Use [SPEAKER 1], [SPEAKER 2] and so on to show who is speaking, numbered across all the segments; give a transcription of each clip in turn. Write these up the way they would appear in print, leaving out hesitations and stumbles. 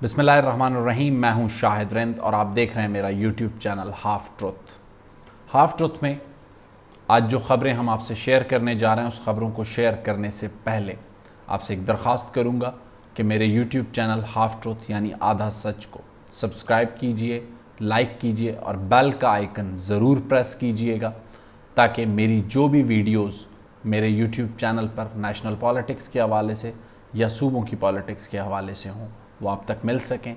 [SPEAKER 1] बिस्मिल्लाहिर्रहमानिर्रहीम। मैं हूं शाहिद रिंद और आप देख रहे हैं मेरा YouTube channel half truth. Half truth में आज जो ख़बरें हम आपसे शेयर करने जा रहे हैं, उस ख़बरों को शेयर करने से पहले आपसे एक दरख्वास्त करूंगा कि मेरे यूट्यूब चैनल हाफ ट्रुथ यानी आधा सच को सब्सक्राइब कीजिए, लाइक कीजिए और बेल का आइकन ज़रूर प्रेस कीजिएगा ताकि मेरी जो भी वीडियोस मेरे यूट्यूब चैनल पर नेशनल पॉलिटिक्स के हवाले से या सूबों की पॉलिटिक्स के हवाले से हों वो आप तक मिल सकें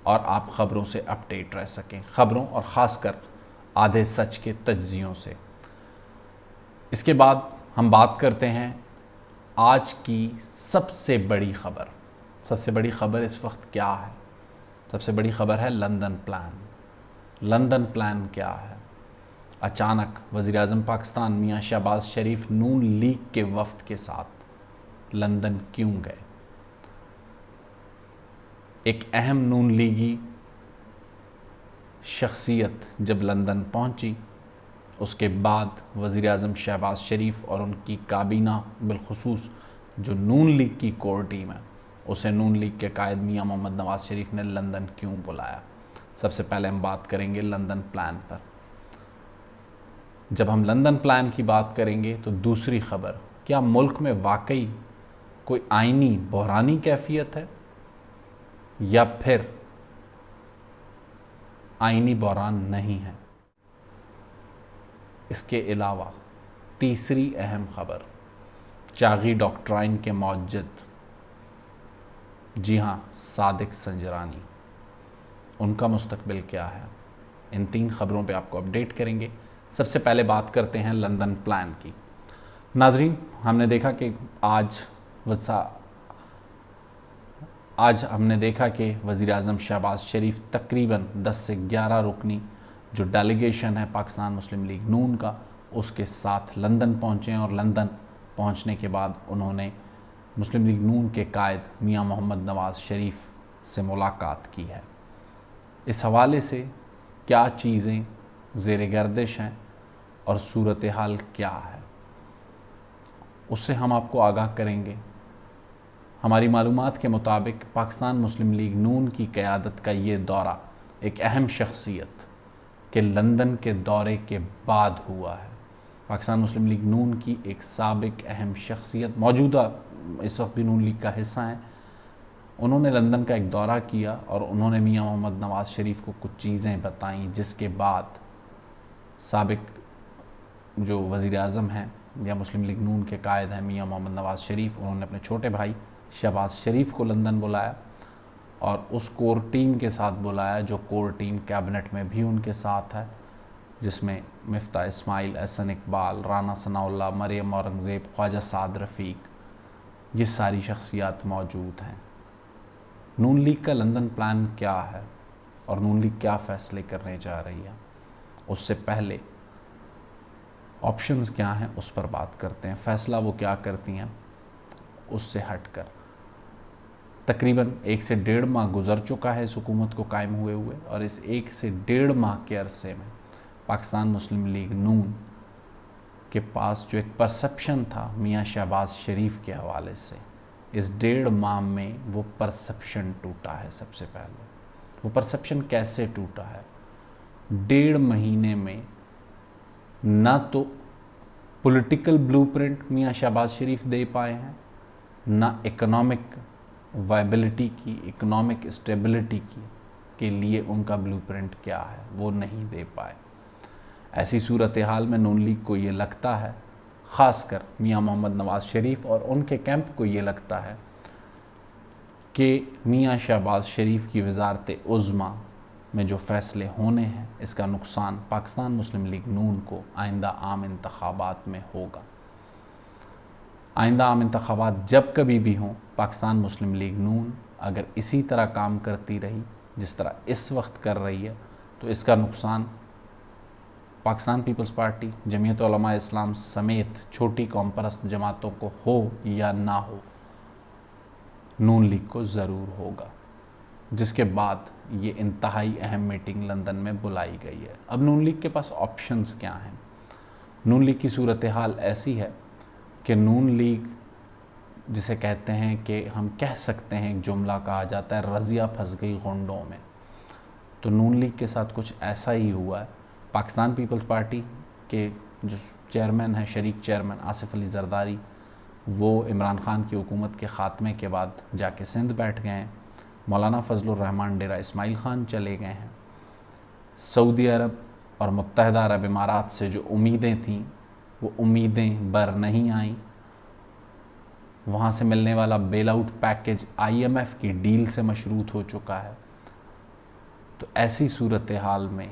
[SPEAKER 1] और आप ख़बरों से अपडेट रह सकें, ख़बरों और ख़ासकर आधे सच के तज्जियों से। इसके बाद हम बात करते हैं आज की सबसे बड़ी ख़बर। सबसे बड़ी ख़बर इस वक्त क्या है? सबसे बड़ी ख़बर है लंदन प्लान। लंदन प्लान क्या है? अचानक वज़ीर-ए-आज़म पाकिस्तान मियां शहबाज शरीफ नून लीग के वफ़द के साथ लंदन क्यों गए? एक अहम नून लीगी शख्सियत जब लंदन पहुंची, उसके बाद वज़ीर-ए-आज़म शहबाज शरीफ और उनकी काबीना बिलखुसूस जो नून लीग की कोर टीम है, उसे नून लीग के कायद मियां मोहम्मद नवाज शरीफ ने लंदन क्यों बुलाया? सबसे पहले हम बात करेंगे लंदन प्लान पर। जब हम लंदन प्लान की बात करेंगे तो दूसरी खबर, क्या मुल्क में वाकई कोई आइनी बहरानी कैफियत है या फिर आइनी बहरान नहीं है? इसके अलावा तीसरी अहम खबर, चागी डॉक्ट्राइन के मौजद, जी हाँ, सादिक संजरानी, उनका मुस्तकबिल क्या है? इन तीन खबरों पे आपको अपडेट करेंगे। सबसे पहले बात करते हैं लंदन प्लान की। नाजरीन, हमने देखा कि आज हमने देखा कि वज़ीर-ए-आज़म शहबाज शरीफ तकरीबन 10 से 11 रुकनी जो डेलीगेशन है पाकिस्तान मुस्लिम लीग नून का, उसके साथ लंदन पहुँचे और लंदन पहुँचने के बाद उन्होंने मुस्लिम लीग नून के कायद मियां मोहम्मद नवाज शरीफ से मुलाकात की है। इस हवाले से क्या चीज़ें ज़ेर गर्दिश हैं और सूरत हाल क्या है, उससे हम आपको आगाह करेंगे। हमारी मालूमात के मुताबिक पाकिस्तान मुस्लिम लीग नून की क़यादत का ये दौरा एक अहम शख्सियत के लंदन के दौरे के बाद हुआ है। पाकिस्तान मुस्लिम लीग नून की एक साबिक अहम शख्सियत, मौजूदा इस वक्त भी नून लीग का हिस्सा हैं, उन्होंने लंदन का एक दौरा किया और उन्होंने मियां मोहम्मद नवाज शरीफ को कुछ चीज़ें बताईं, जिसके बाद साबिक जो वज़ीर-ए-आज़म हैं या मुस्लिम लीग नून के कायद हैं मियां मोहम्मद नवाज शरीफ, उन्होंने अपने छोटे भाई शहबाज शरीफ को लंदन बुलाया और उस कोर टीम के साथ बुलाया जो कोर टीम कैबिनेट में भी उनके साथ है, जिसमें मिफ्ता इस्माइल, एहसन इकबाल, राना सनाउल्लाह, मरियम औरंगज़ेब, ख्वाजा साद रफ़ीक, ये सारी शख्सियात मौजूद हैं। नून लीग का लंदन प्लान क्या है और नून लीग क्या फ़ैसले करने जा रही है, उससे पहले ऑप्शंस क्या हैं उस पर बात करते हैं। फ़ैसला वो क्या करती हैं उससे हटकर तकरीबन 1 से 1.5 माह गुजर चुका है इस हुकूमत को कायम हुए हुए, और इस 1 से 1.5 माह के अरसे में पाकिस्तान मुस्लिम लीग नून के पास जो एक परसेप्शन था मियां शहबाज शरीफ के हवाले से, इस 1.5 माह में वो परसेप्शन टूटा है। सबसे पहले वो परसेप्शन कैसे टूटा है? 1.5 महीने में ना तो पॉलिटिकल ब्लूप्रिंट मियां शहबाज शरीफ दे पाए हैं, ना इकोनॉमिक वायबिलिटी की, इकोनॉमिक स्टेबिलिटी की के लिए उनका ब्लूप्रिंट क्या है वो नहीं दे पाए। ऐसी सूरत हाल में नून लीग को ये लगता है, ख़ासकर मियां मोहम्मद नवाज शरीफ और उनके कैंप को ये लगता है कि मियां शहबाज शरीफ की वज़ारत उज़्मा में जो फ़ैसले होने हैं, इसका नुकसान पाकिस्तान मुस्लिम लीग नून को आइंदा आम इंतखाबात में होगा। आइंदा आम इंतखाबात जब कभी भी हों, पाकिस्तान मुस्लिम लीग नून अगर इसी तरह काम करती रही जिस तरह इस वक्त कर रही है, तो इसका नुकसान पाकिस्तान पीपल्स पार्टी, जमीयत उलमा इस्लाम समेत छोटी कौम परस्त जमातों को हो या ना हो, नून लीग को ज़रूर होगा। जिसके बाद ये इंतहाई अहम मीटिंग लंदन में बुलाई गई है। अब नून लीग के पास ऑप्शंस क्या हैं? नून लीग की सूरत हाल ऐसी है कि नून लीग जिसे कहते हैं कि हम कह सकते हैं, एक जुमला कहा जाता है, रज़िया फंस गई गोंडों में। तो नून लीग के साथ कुछ ऐसा ही हुआ है। पाकिस्तान पीपल्स पार्टी के जो चेयरमैन हैं, शरीक चेयरमैन आसिफ अली जरदारी, वो इमरान खान की हुकूमत के ख़ात्मे के बाद जाके सिंध बैठ गए हैं। मौलाना फजलुर रहमान डेरा इस्माइल ख़ान चले गए हैं। सऊदी अरब और मुत्तहदा अरब इमारात से जो उम्मीदें थीं वो उम्मीदें बर नहीं आईं। वहाँ से मिलने वाला बेल आउट पैकेज IMF की डील से मशरूत हो चुका है। तो ऐसी सूरत हाल में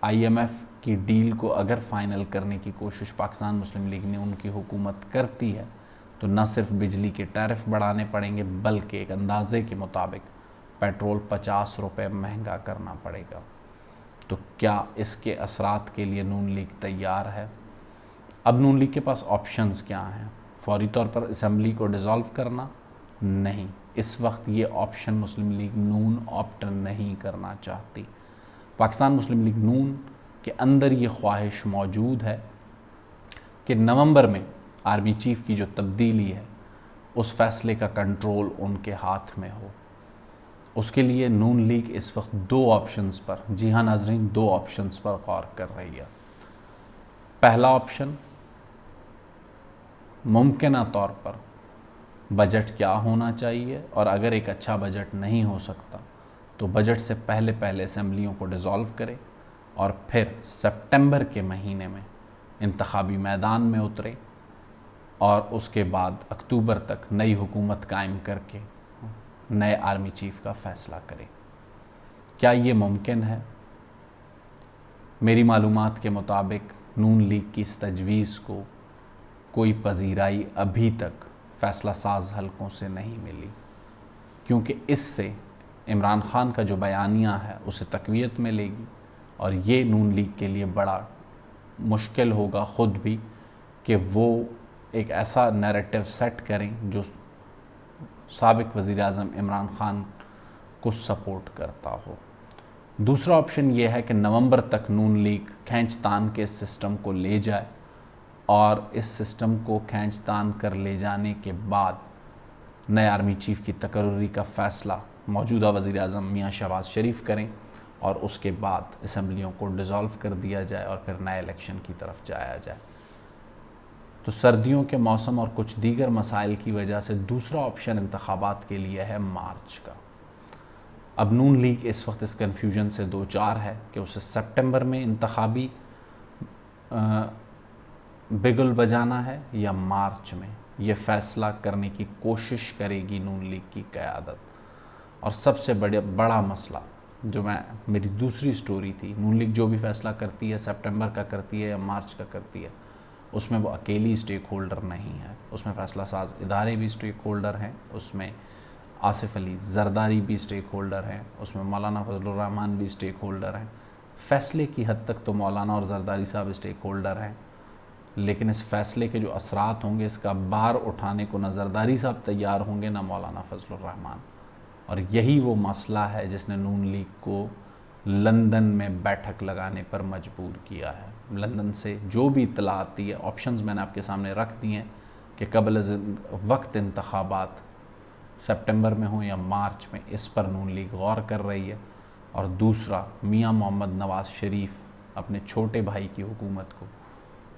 [SPEAKER 1] IMF की डील को अगर फ़ाइनल करने की कोशिश पाकिस्तान मुस्लिम लीग ने उनकी हुकूमत करती है तो न सिर्फ बिजली के टैरिफ बढ़ाने पड़ेंगे बल्कि एक अंदाजे के मुताबिक पेट्रोल 50 रुपये महंगा करना पड़ेगा। तो क्या इसके असरात के लिए नून लीग तैयार है? अब नून लीग के पास ऑप्शंस क्या हैं? फौरी तौर पर असम्बली को डिज़ोल्व करना? नहीं, इस वक्त ये ऑप्शन मुस्लिम लीग नून ऑप्ट नहीं करना चाहती। पाकिस्तान मुस्लिम लीग नून के अंदर ये ख्वाहिश मौजूद है कि नवंबर में आर्मी चीफ की जो तब्दीली है उस फैसले का कंट्रोल उनके हाथ में हो। उसके लिए नून लीग इस वक्त दो ऑप्शंस पर, जी हाँ नाजरीन, दो ऑप्शंस पर गौर कर रही है। पहला ऑप्शन, मुमकिना तौर पर बजट क्या होना चाहिए, और अगर एक अच्छा बजट नहीं हो सकता तो बजट से पहले पहले असम्बलियों को डिज़ोल्व करे और फिर सितंबर के महीने में इंतखाबी मैदान में उतरे और उसके बाद अक्टूबर तक नई हुकूमत कायम करके नए आर्मी चीफ का फ़ैसला करे। क्या ये मुमकिन है? मेरी मालूमात के मुताबिक नून लीग की इस तजवीज़ को कोई पजीराई अभी तक फ़ैसला साज हलकों से नहीं मिली, क्योंकि इससे इमरान खान का जो बयानिया है उसे तक़वियत मिलेगी और ये नून लीग के लिए बड़ा मुश्किल होगा ख़ुद भी कि वो एक ऐसा नैरेटिव सेट करें जो साबिक़ वज़ीर-ए-आज़म इमरान खान को सपोर्ट करता हो। दूसरा ऑप्शन ये है कि नवंबर तक नून लीग खींचतान के सिस्टम को ले जाए और इस सिस्टम को खींचतान कर ले जाने के बाद नए आर्मी चीफ की तकर्री का फ़ैसला मौजूदा वज़ीर-ए-आज़म मियाँ शहबाज शरीफ करें और उसके बाद असम्बलियों को डिज़ोल्व कर दिया जाए और फिर नए इलेक्शन की तरफ जाया जाए। तो सर्दियों के मौसम और कुछ दीगर मसाइल की वजह से दूसरा ऑप्शन इंतखाबात के लिए है मार्च का। अब नून लीग इस वक्त इस कन्फ्यूजन से दो चार है कि उसे सितंबर में इंतखाबी बिगुल बजाना है या मार्च में। ये फ़ैसला करने की कोशिश करेगी नून लीग की क़यादत। और सबसे बड़ा मसला जो मेरी दूसरी स्टोरी थी, नून लीग जो भी फ़ैसला करती है सितंबर का करती है या मार्च का करती है, उसमें वो अकेली स्टेक होल्डर नहीं है, उसमें फ़ैसला साज इदारे भी स्टेक होल्डर हैं, उसमें आसिफ अली जरदारी भी स्टेक होल्डर हैं, उसमें मौलाना फजलुर रहमान भी स्टेक होल्डर हैं। फ़ैसले की हद तक तो मौलाना और जरदारी साहब स्टेक होल्डर हैं, लेकिन इस फ़ैसले के जो असरात होंगे इसका बार उठाने को ना जरदारी साहब तैयार होंगे ना मौलाना फजलुर रहमान। और यही वो मसला है जिसने नून लीग को लंदन में बैठक लगाने पर मजबूर किया है। लंदन से जो भी इत्तला आती है, ऑप्शंस मैंने आपके सामने रख दिए हैं कि कबल वक्त इंतखाबात सितंबर में हो या मार्च में, इस पर नून लीग गौर कर रही है। और दूसरा, मियाँ मोहम्मद नवाज़ शरीफ अपने छोटे भाई की हुकूमत को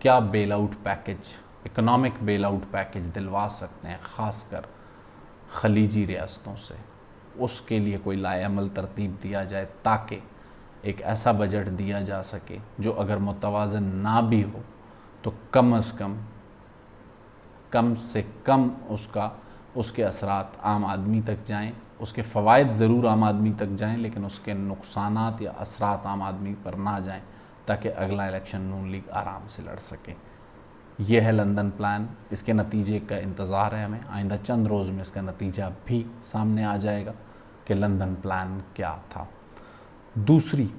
[SPEAKER 1] क्या bail out package, economic bail out package दिलवा सकते हैं, ख़ासकर खलीजी रियासतों से। उसके लिए कोई लाएअमल तरतीब दिया जाए ताकि एक ऐसा बजट दिया जा सके जो अगर मुतवाज़न ना भी हो तो कम से कम उसके असरात आम आदमी तक जाएं। उसके फ़वाइद ज़रूर आम आदमी तक जाएं, लेकिन उसके नुकसानात या असरात आम आदमी पर ना जाएं, ताकि अगला इलेक्शन नून लीग आराम से लड़ सके। ये है लंदन प्लान। इसके नतीजे का इंतज़ार है हमें। आइंदा चंद रोज़ में इसका नतीजा भी सामने आ जाएगा कि लंदन प्लान क्या था। दूसरी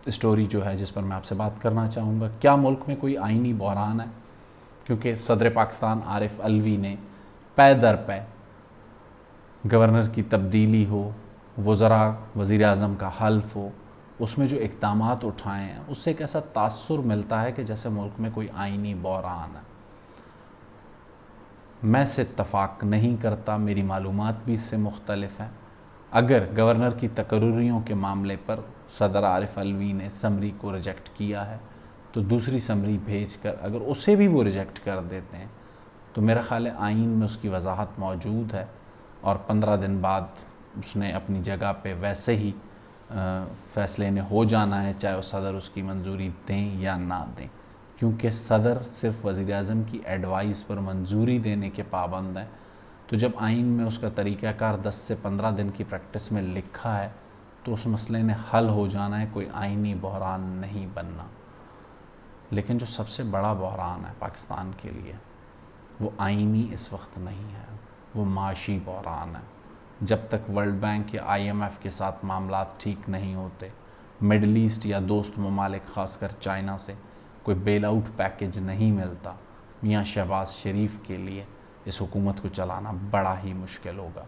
[SPEAKER 1] स्टोरी जो है जिस पर मैं आपसे बात करना चाहूँगा, क्या मुल्क में कोई आइनी बहरान है? क्योंकि सदर पाकिस्तान आरिफ अलवी ने पै दर पै गवर्नर की तब्दीली हो, वज़रा वज़ीर-ए-आज़म का हल्फ हो, उसमें जो इक़दामात उठाए हैं उससे एक ऐसा तासुर मिलता है कि जैसे मुल्क में कोई आइनी बहरान है। मैं इससे इत्तफ़ाक़ नहीं करता, मेरी मालूमात भी इससे मुख्तलिफ हैं। अगर गवर्नर की तकर्रियों के मामले पर सदर आरिफ अलवी ने समरी को रिजेक्ट किया है तो दूसरी समरी भेज कर अगर उसे भी वो रिजेक्ट कर देते हैं तो मेरा ख़्याल है आइन में उसकी वजाहत मौजूद है और 15 दिन बाद उसने अपनी जगह पे वैसे ही फ़ैसले ने हो जाना है, चाहे वो सदर उसकी मंजूरी दें या ना दें, क्योंकि सदर सिर्फ वज़ीर-ए-आज़म की एडवाइस पर मंजूरी देने के पाबंद हैं। तो जब आइन में उसका तरीक़ाकार 10 से 15 दिन की प्रैक्टिस में लिखा है तो उस मसले ने हल हो जाना है, कोई आइनी बहरान नहीं बनना। लेकिन जो सबसे बड़ा बहरान है पाकिस्तान के लिए वो आइनी इस वक्त नहीं है, वो माशी बहरान है। जब तक वर्ल्ड बैंक या IMF के साथ मामलात ठीक नहीं होते, मिडल ईस्ट या दोस्त ममालिक ख़ासकर चाइना से कोई बेल आउट पैकेज नहीं मिलता, मियाँ शहबाज शरीफ के लिए इस हुकूमत को चलाना बड़ा ही मुश्किल होगा।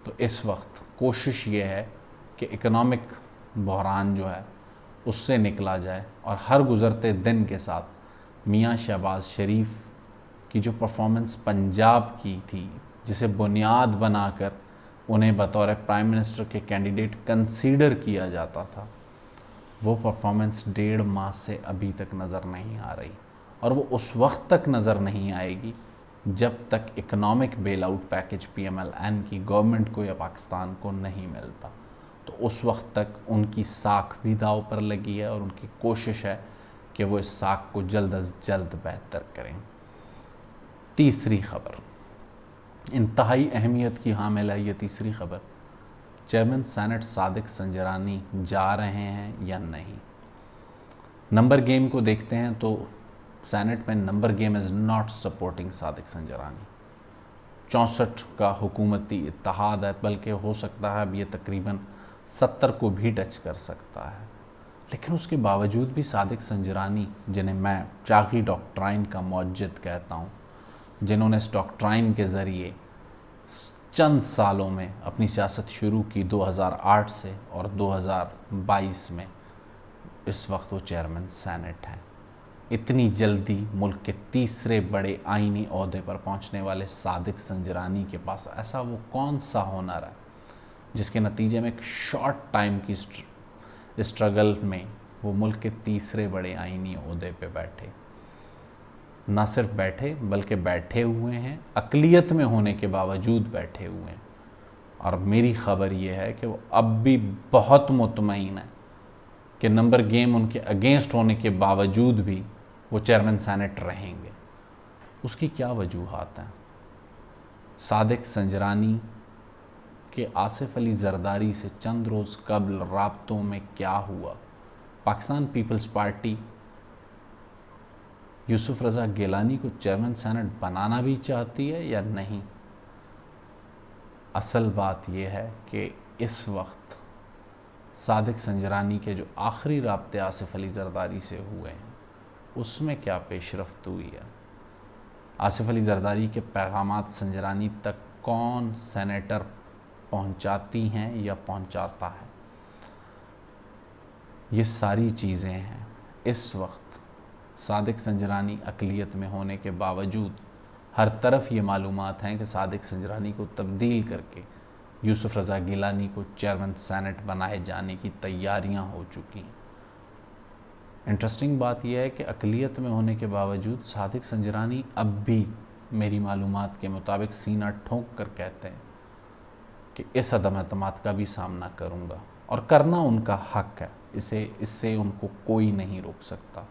[SPEAKER 1] तो इस वक्त कोशिश ये है कि इकनॉमिक बहरान जो है उससे निकला जाए और हर गुज़रते दिन के साथ मियाँ शहबाज शरीफ की जो परफॉर्मेंस पंजाब की थी, जिसे बुनियाद बनाकर उन्हें बतौर प्राइम मिनिस्टर के कैंडिडेट कंसीडर किया जाता था, वो परफॉर्मेंस 1.5 माह से अभी तक नज़र नहीं आ रही और वो उस वक्त तक नज़र नहीं आएगी जब तक economic bail out package PMLN की गवर्नमेंट को या पाकिस्तान को नहीं मिलता। तो उस वक्त तक उनकी साख भी दाव पर लगी है और उनकी कोशिश है कि वो इस साख को जल्द अज जल्द बेहतर करें। तीसरी खबर, इंतहाई अहमियत की हामिल है ये तीसरी खबर, चेयरमैन सेनेट सादिक संजरानी जा रहे हैं या नहीं। नंबर गेम को देखते हैं तो सेनेट में number game is not supporting Sadiq Sanjrani. 64 का हुकूमती इत्तेहाद है, बल्कि हो सकता है अब ये तकरीबन 70 को भी टच कर सकता है। लेकिन उसके बावजूद भी सादिक संजरानी, जिन्हें मैं चाकी डॉक्ट्राइन का मौजद कहता हूँ, जिन्होंने इस डॉक्ट्राइन के ज़रिए चंद सालों में अपनी सियासत शुरू की 2008 से और 2022 में, इस वक्त वो चेयरमैन सेनेट हैं। इतनी जल्दी मुल्क के तीसरे बड़े आईनी ओहदे पर पहुंचने वाले सादिक संजरानी के पास ऐसा वो कौन सा हुनर है जिसके नतीजे में एक शॉर्ट टाइम की स्ट्रगल में वो मुल्क के तीसरे बड़े आईनी ओहदे पे बैठे। ना सिर्फ बैठे बल्कि बैठे हुए हैं, अक़लियत में होने के बावजूद बैठे हुए हैं। और मेरी ख़बर ये है कि वो अब भी बहुत मुतमईन है कि नंबर गेम उनके अगेंस्ट होने के बावजूद भी वो चेयरमैन सेनेट रहेंगे। उसकी क्या वजूहात हैं? सादिक संजरानी के आसिफ अली जरदारी से चंद रोज़ कबल राब्तों में क्या हुआ? पाकिस्तान पीपल्स पार्टी यूसुफ रज़ा गिलानी को चेयरमैन सेनेट बनाना भी चाहती है या नहीं? असल बात यह है कि इस वक्त सादिक संजरानी के जो आखिरी राब्ते आसिफ अली जरदारी से हुए हैं उसमें क्या पेशरफ्त हुई है? आसिफ अली जरदारी के पैगामात संजरानी तक कौन सेनेटर पहुंचाती हैं या पहुंचाता है? ये सारी चीज़ें हैं। इस वक्त सादिक संजरानी अक़लियत में होने के बावजूद हर तरफ ये मालूमात हैं कि सादिक संजरानी को तब्दील करके यूसुफ रज़ा गिलानी को चेयरमैन सेनेट बनाए जाने की तैयारियां हो चुकी हैं। इंटरेस्टिंग बात यह है कि अक़लियत में होने के बावजूद सादिक संजरानी अब भी मेरी मालूमात के मुताबिक सीना ठोंक कर कहते हैं कि इस अदम एतमाद का भी सामना करूँगा, और करना उनका हक़ है, इससे उनको कोई नहीं रोक सकता।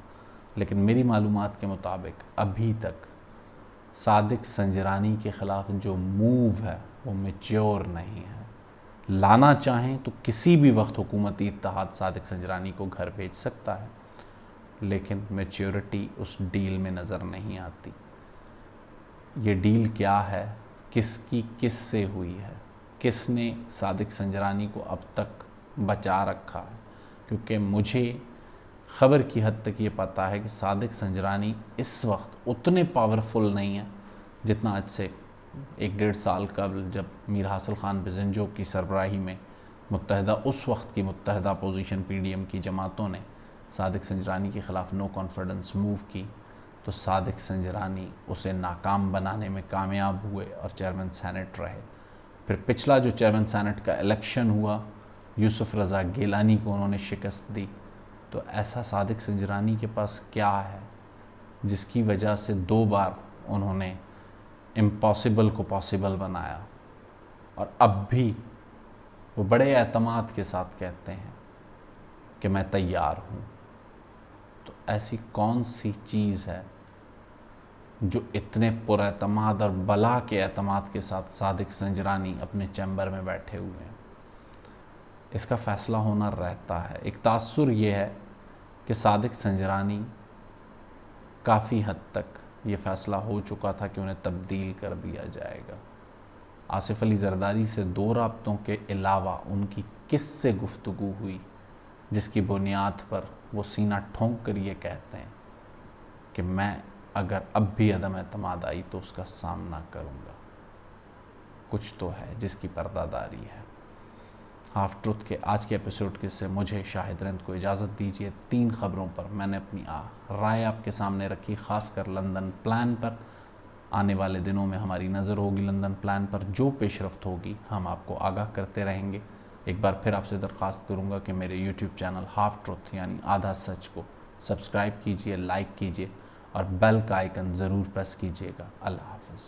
[SPEAKER 1] लेकिन मेरी मालूमात के मुताबिक अभी तक सादिक संजरानी के ख़िलाफ़ जो मूव है वो मैच्योर नहीं है। लाना चाहें तो किसी भी वक्त हुकूमती इत्तेहाद सादिक संजरानी को घर भेज सकता है, लेकिन मैच्योरिटी उस डील में नज़र नहीं आती। ये डील क्या है, किसकी किस से हुई है, किसने सादिक संजरानी को अब तक बचा रखा है? क्योंकि मुझे ख़बर की हद तक ये पता है कि सादिक संजरानी इस वक्त उतने पावरफुल नहीं है जितना आज से 1-1.5 साल कबल जब मीर हासिल ख़ान बिज़ंजो की सरबराही में उस वक्त की मुत्तहदा पोजीशन PDM की जमातों ने सादिक संजरानी के ख़िलाफ़ नो कॉन्फिडेंस मूव की, तो सादिक संजरानी उसे नाकाम बनाने में कामयाब हुए और चेयरमैन सेनेट रहे। फिर पिछला जो चेयरमैन सेनेट का इलेक्शन हुआ, यूसुफ रज़ा गिलानी को उन्होंने शिकस्त दी। तो ऐसा सादिक संजरानी के पास क्या है जिसकी वजह से 2 बार उन्होंने इम्पॉसिबल को पॉसिबल बनाया, और अब भी वो बड़े एतमाद के साथ कहते हैं कि मैं तैयार हूँ। तो ऐसी कौन सी चीज़ है जो इतने पुरएतमाद और बला के एतमाद के साथ सादिक संजरानी अपने चैम्बर में बैठे हुए हैं? इसका फ़ैसला होना रहता है। एक तासुर ये है कि सादिक संजरानी काफ़ी हद तक ये फ़ैसला हो चुका था कि उन्हें तब्दील कर दिया जाएगा। आसिफ अली जरदारी से 2 राब्तों के अलावा उनकी किस से गुफ्तगू हुई जिसकी बुनियाद पर वो सीना ठोंक कर ये कहते हैं कि मैं अगर अब भी अदम एतमाद आई तो उसका सामना करूँगा? कुछ तो है जिसकी पर्दादारी है। हाफ ट्रुथ के आज के एपिसोड के से मुझे शाहिद रंद को इजाज़त दीजिए। 3 खबरों पर मैंने अपनी राय आपके सामने रखी, ख़ासकर लंदन प्लान पर। आने वाले दिनों में हमारी नज़र होगी लंदन प्लान पर। जो पेशरफ्त होगी हम आपको आगाह करते रहेंगे। एक बार फिर आपसे दरख्वास्त करूँगा कि मेरे यूट्यूब चैनल हाफ ट्रुथ यानी आधा सच को सब्सक्राइब कीजिए, लाइक कीजिए और बेल का आइकन ज़रूर प्रेस कीजिएगा। अल्लाह हाफ़िज़।